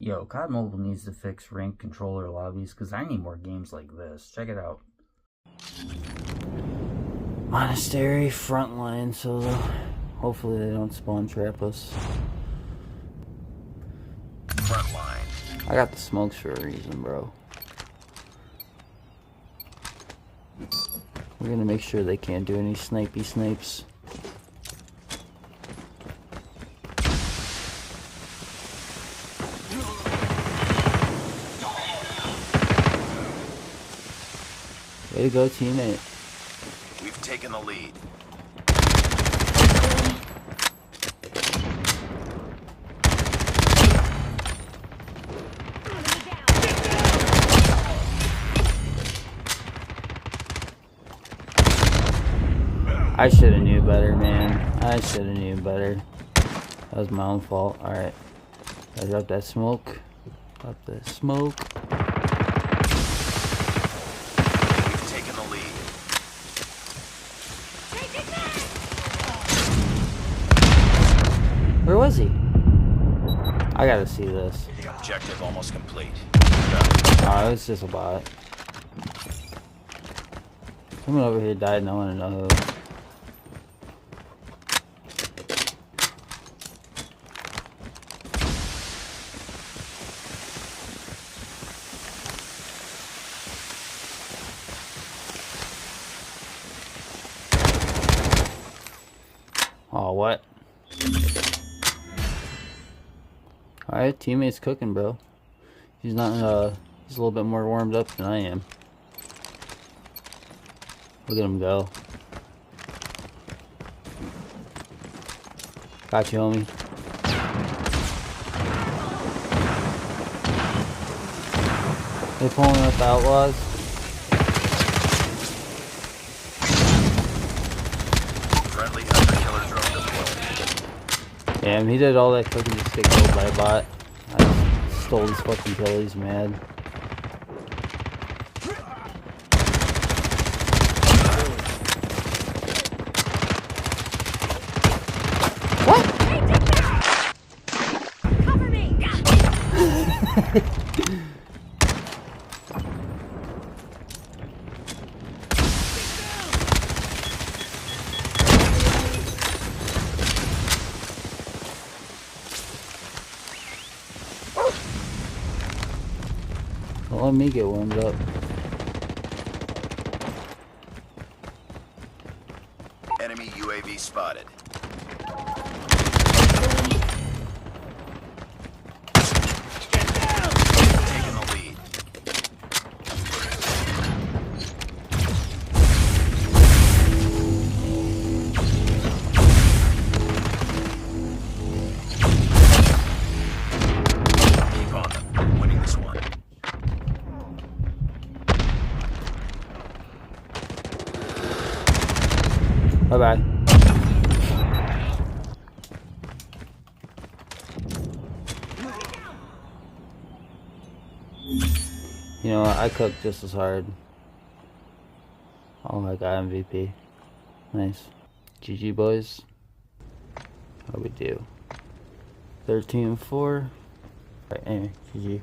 Yo, COD Mobile needs to fix ranked controller lobbies because I need more games like this. Check it out. Monastery frontline solo. Hopefully they don't spawn trap us. Frontline. I got the smokes for a reason, bro. We're gonna make sure they can't do any snipey snipes. Way to go, teammate. We've taken the lead. I should have knew better, man. I should have knew better. That was my own fault. Alright. I dropped that smoke. Drop the smoke. We've taken the lead. Where was he? I gotta see this. Objective almost complete. Oh, it's just a bot. Someone over here died and I wanna know who. Oh, what? Alright, teammate's cooking, bro. He's not, he's a little bit more warmed up than I am. Look at him go. Got you, homie. They pulling up the outlaws. Friendly hunter killer drone deployed. Damn, he did all that cooking just to get killed by a bot. I stole his fucking kill, he's mad. What? Cover me! Don't let me get warmed up. Enemy UAV spotted. Taking the lead. Keep on them. We're winning this one. Bye-bye. You know what? I cooked just as hard. Oh my god, MVP. Nice. GG, boys. How we do? 13-4. Alright, anyway, GG.